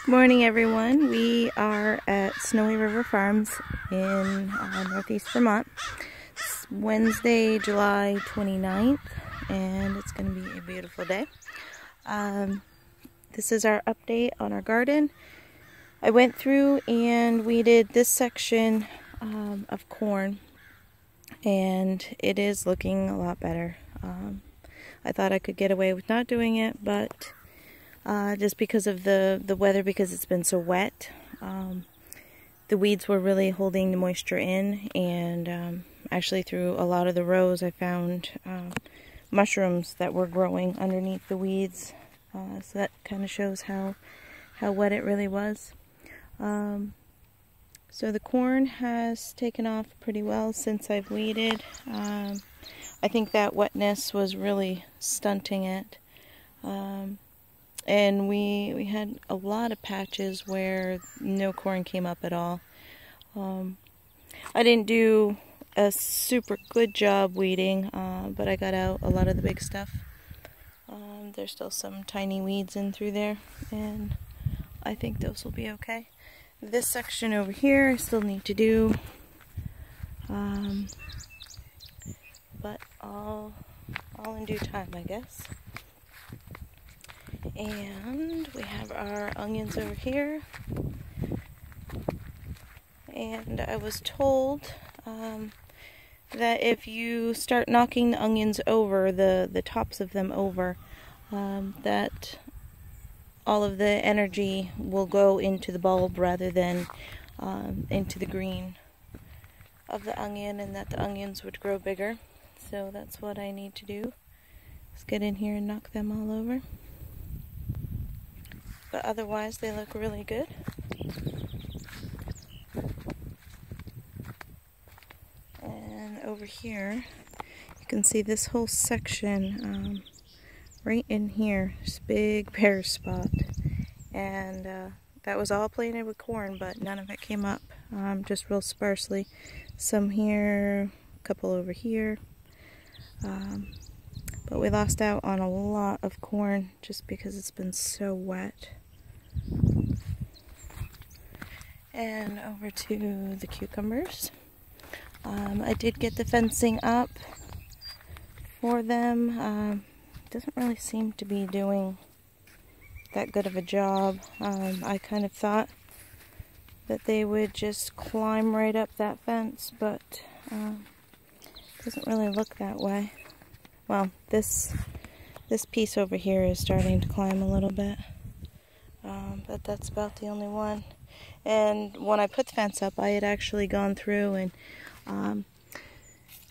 Morning everyone. We are at Snowy River Farms in Northeast Vermont. It's Wednesday, July 29th, and it's going to be a beautiful day. This is our update on our garden. I went through and weeded this section of corn, and it is looking a lot better. I thought I could get away with not doing it, but just because of the weather, because it's been so wet, the weeds were really holding the moisture in, and actually through a lot of the rows I found mushrooms that were growing underneath the weeds, so that kind of shows how wet it really was. So the corn has taken off pretty well since I've weeded. I think that wetness was really stunting it. And we had a lot of patches where no corn came up at all. I didn't do a super good job weeding, but I got out a lot of the big stuff. There's still some tiny weeds in through there, and I think those will be okay. This section over here I still need to do, but all in due time, I guess. And we have our onions over here, and I was told that if you start knocking the onions over, the tops of them over, that all of the energy will go into the bulb rather than into the green of the onion, and that the onions would grow bigger. So that's what I need to do, is get in here and knock them all over. But otherwise they look really good. And over here you can see this whole section, right in here, this big bare spot, and that was all planted with corn, but none of it came up, just real sparsely. Some here, a couple over here, but we lost out on a lot of corn just because it's been so wet. And over to the cucumbers. I did get the fencing up for them. Doesn't really seem to be doing that good of a job. I kind of thought that they would just climb right up that fence, but it doesn't really look that way. Well, this piece over here is starting to climb a little bit, but that's about the only one. And when I put the fence up, I had actually gone through and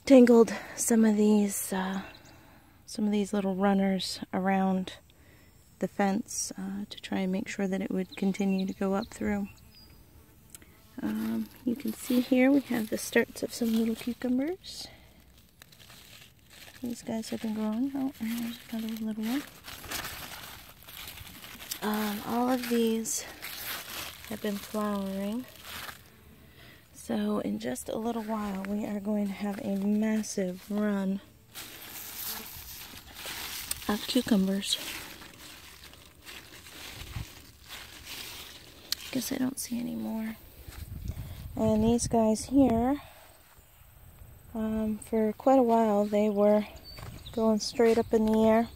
tangled some of these little runners around the fence to try and make sure that it would continue to go up through. You can see here we have the starts of some little cucumbers. These guys have been growing. Oh, and there's another little one. All of these have been flowering. So in just a little while we are going to have a massive run of cucumbers. Guess I don't see any more. And these guys here, for quite a while they were going straight up in the air,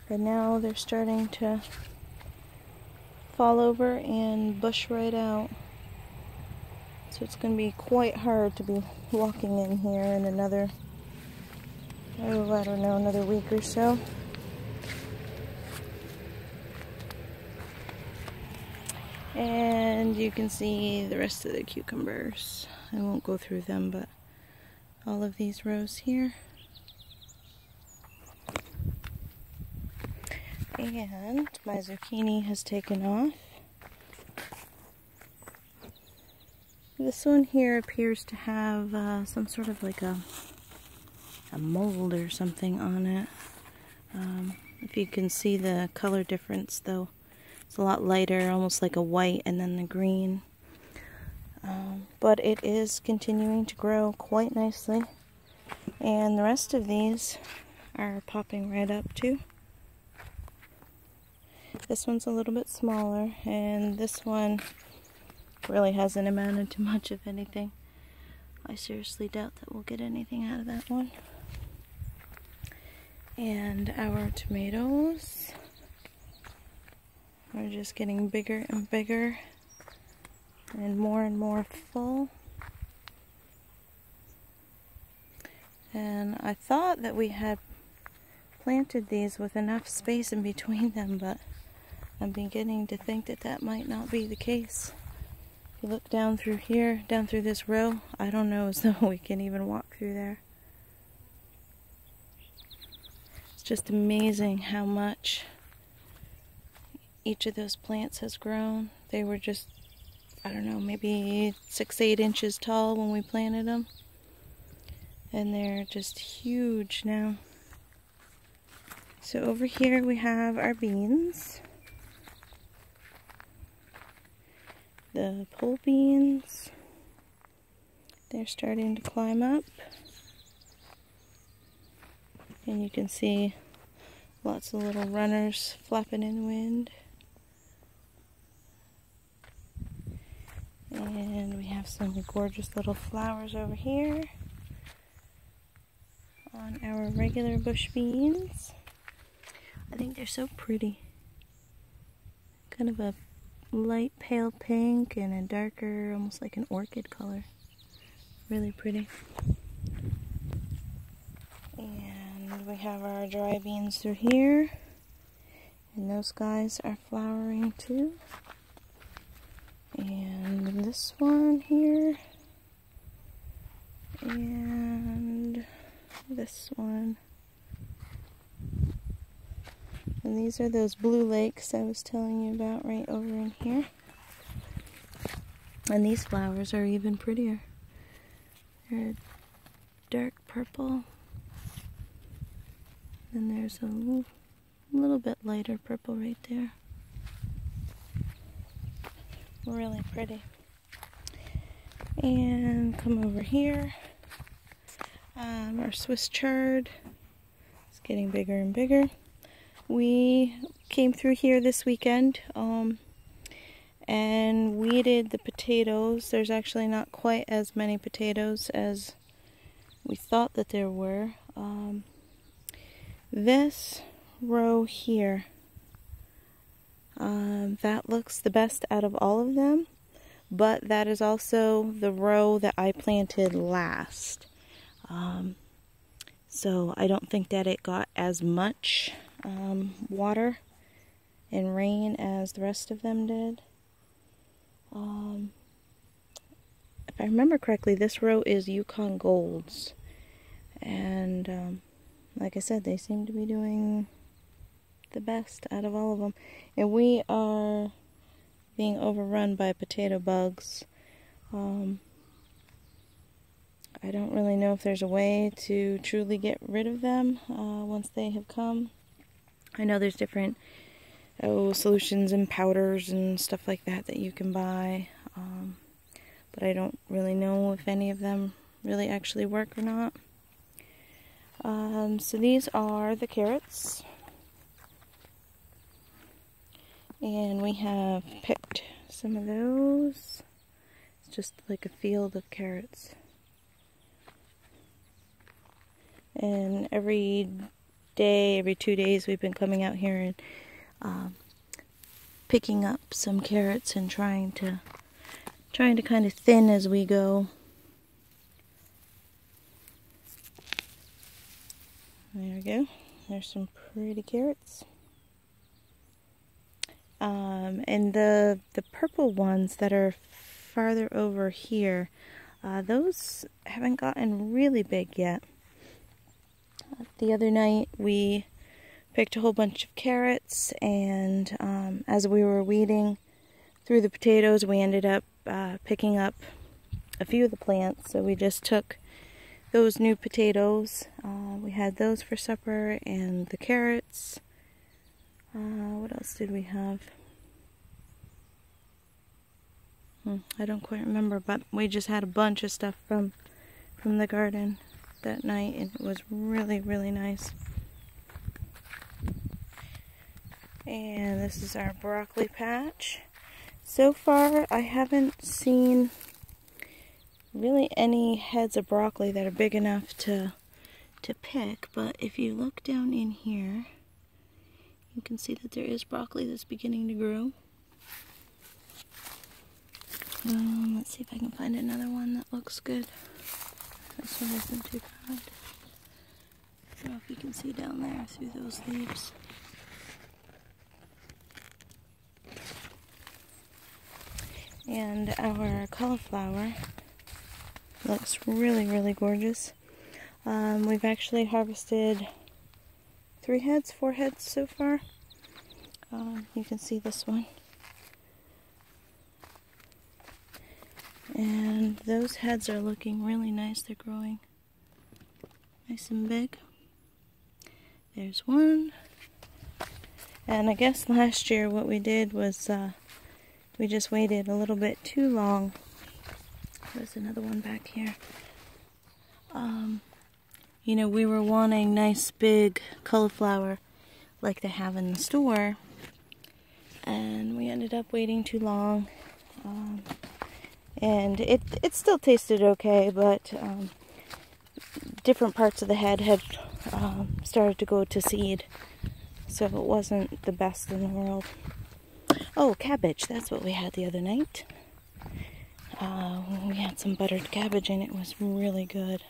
but now they're starting to fall over and bush right out. So it's going to be quite hard to be walking in here in another, oh, I don't know, another week or so. And you can see the rest of the cucumbers. I won't go through them, but all of these rows here. And my zucchini has taken off. This one here appears to have some sort of like a mold or something on it. If you can see the color difference though, it's a lot lighter, almost like a white, and then the green. But it is continuing to grow quite nicely. And the rest of these are popping right up too. This one's a little bit smaller, and this one really hasn't amounted to much of anything. I seriously doubt that we'll get anything out of that one. And our tomatoes are just getting bigger and bigger and more full. And I thought that we had planted these with enough space in between them, but I'm beginning to think that that might not be the case. If you look down through here, down through this row, I don't know as though we can even walk through there. It's just amazing how much each of those plants has grown. They were just, I don't know, maybe 6-8 inches tall when we planted them. And they're just huge now. So over here we have our beans. The pole beans, they're starting to climb up. And you can see lots of little runners flapping in the wind. And we have some gorgeous little flowers over here on our regular bush beans. I think they're so pretty. Kind of a light pale pink and a darker, almost like an orchid color. Really pretty. And we have our dry beans through here. And those guys are flowering too. And this one here. And this one. And these are those blue lakes I was telling you about right over in here. And these flowers are even prettier. They're dark purple. And there's a little bit lighter purple right there. Really pretty. And come over here. Our Swiss chard is getting bigger and bigger. We came through here this weekend and weeded the potatoes. There's actually not quite as many potatoes as we thought that there were. This row here, that looks the best out of all of them, but that is also the row that I planted last. So I don't think that it got as much water and rain as the rest of them did. If I remember correctly, this row is Yukon Golds, and like I said, they seem to be doing the best out of all of them. And we are being overrun by potato bugs. I don't really know if there's a way to truly get rid of them once they have come. I know there's different solutions and powders and stuff like that that you can buy, but I don't really know if any of them really actually work or not. So these are the carrots, and we have picked some of those. It's just like a field of carrots. And every day, every 2 days, we've been coming out here and picking up some carrots and trying to kind of thin as we go. There we go. There's some pretty carrots. And the purple ones that are farther over here, those haven't gotten really big yet. The other night we picked a whole bunch of carrots, and as we were weeding through the potatoes, we ended up picking up a few of the plants. So we just took those new potatoes. We had those for supper, and the carrots. What else did we have? I don't quite remember, but we just had a bunch of stuff from the garden that night, and it was really, really nice. And this is our broccoli patch. So far, I haven't seen really any heads of broccoli that are big enough to pick, but if you look down in here, you can see that there is broccoli that's beginning to grow. Let's see if I can find another one that looks good. This one isn't too bad. I don't know if you can see down there through those leaves. And our cauliflower looks really, really gorgeous. We've actually harvested 4 heads so far. You can see this one. And those heads are looking really nice. They're growing nice and big. There's one. And I guess last year what we did was we just waited a little bit too long. There's another one back here. You know, we were wanting nice big cauliflower like they have in the store, and we ended up waiting too long. And it still tasted okay, but different parts of the head had started to go to seed, so it wasn't the best in the world. Oh, cabbage, that's what we had the other night. We had some buttered cabbage and it was really good.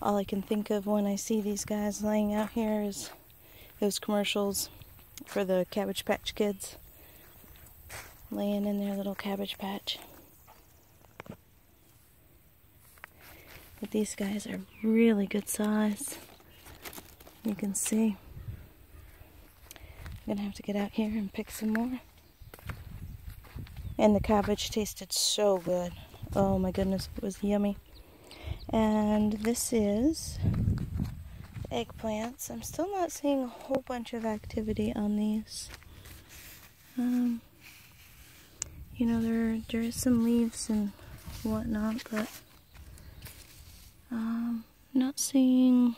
All I can think of when I see these guys laying out here is those commercials for the Cabbage Patch Kids laying in their little cabbage patch. But these guys are really good size. You can see. I'm gonna have to get out here and pick some more. And the cabbage tasted so good. Oh my goodness, it was yummy. And this is eggplants. I'm still not seeing a whole bunch of activity on these. You know, there is some leaves and whatnot, but not seeing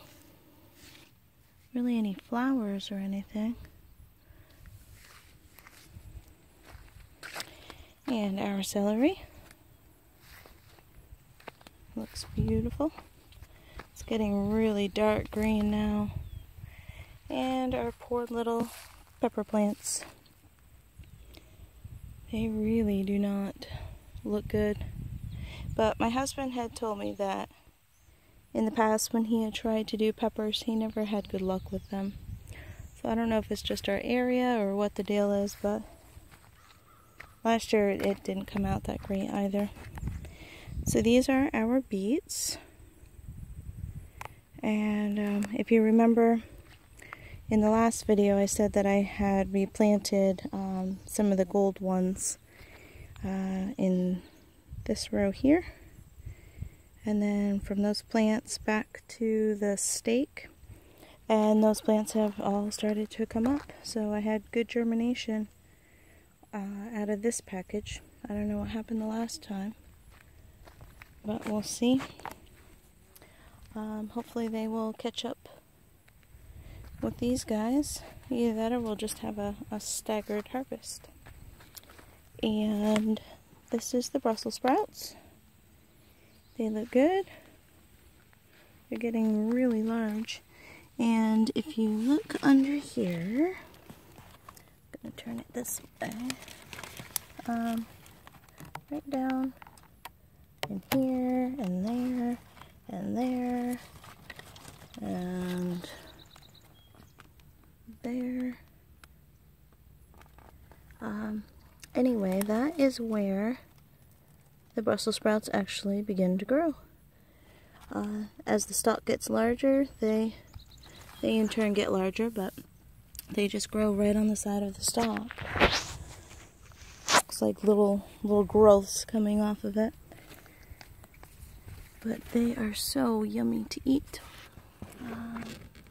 really any flowers or anything. And our celery looks beautiful. It's getting really dark green now. And our poor little pepper plants. They really do not look good. But my husband had told me that in the past when he had tried to do peppers, he never had good luck with them. So I don't know if it's just our area or what the deal is, but last year it didn't come out that great either. So these are our beets. And if you remember, in the last video I said that I had replanted some of the gold ones in this row here. And then from those plants back to the stake. And those plants have all started to come up. So I had good germination out of this package. I don't know what happened the last time, but we'll see. Hopefully they will catch up with these guys. Either that or we'll just have a staggered harvest. And this is the Brussels sprouts. They look good. They're getting really large. And if you look under here, I'm going to turn it this way. Right down in here, and there, and there, and there. Anyway, that is where the Brussels sprouts actually begin to grow. As the stalk gets larger, they in turn get larger, but they just grow right on the side of the stalk. Looks like little growths coming off of it. But they are so yummy to eat.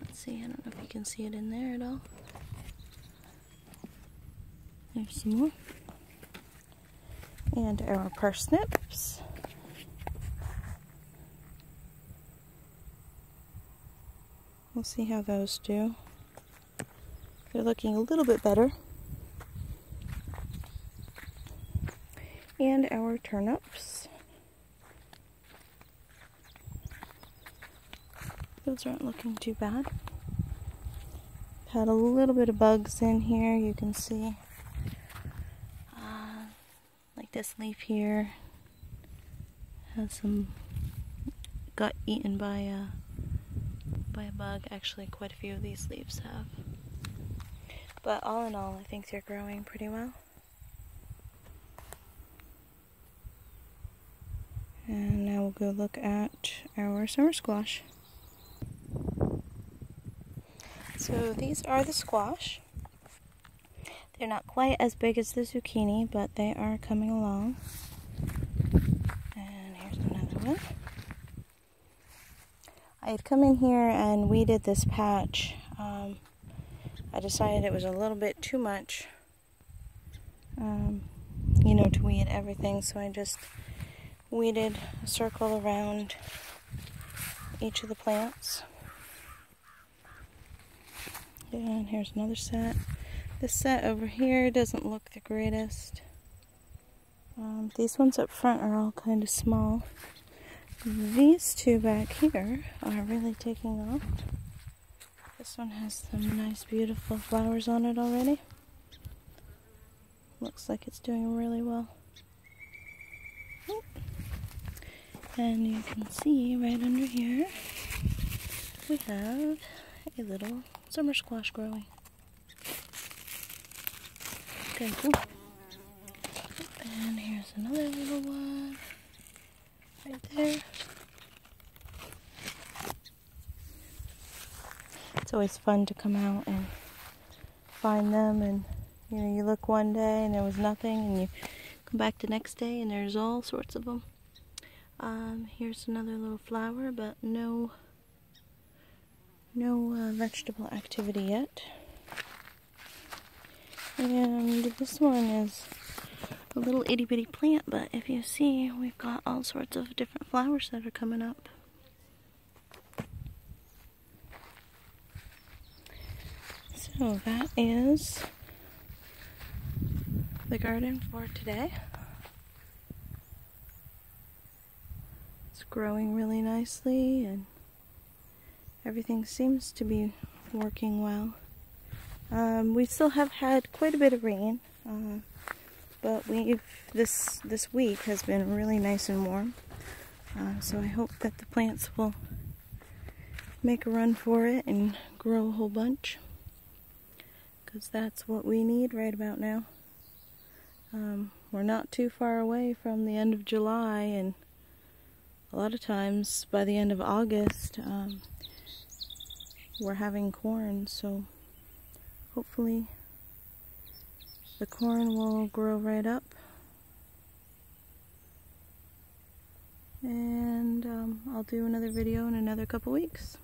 Let's see, I don't know if you can see it in there at all. There's some more. And our parsnips. We'll see how those do. They're looking a little bit better. And our turnips. Those aren't looking too bad. Had a little bit of bugs in here, you can see. Like this leaf here has some, got eaten by a bug. Actually, quite a few of these leaves have. But all in all, I think they're growing pretty well. And now we'll go look at our summer squash. So these are the squash. They're not quite as big as the zucchini, but they are coming along. And here's another one. I had come in here and weeded this patch. I decided it was a little bit too much, you know, to weed everything, so I just weeded a circle around each of the plants. And here's another set. This set over here doesn't look the greatest. These ones up front are all kind of small. These two back here are really taking off. This one has some nice beautiful flowers on it already. Looks like it's doing really well. And you can see right under here we have a little summer squash growing. Okay, cool. And here's another little one right there. It's always fun to come out and find them, and you know, you look one day and there was nothing, and you come back the next day and there's all sorts of them. Here's another little flower, but no vegetable activity yet. And this one is a little itty bitty plant, but if you see, we've got all sorts of different flowers that are coming up. So that is the garden for today. It's growing really nicely and everything seems to be working well. We still have had quite a bit of rain, but this week has been really nice and warm. So I hope that the plants will make a run for it and grow a whole bunch, because that's what we need right about now. We're not too far away from the end of July, and a lot of times by the end of August we're having corn, so hopefully the corn will grow right up. And I'll do another video in another couple weeks.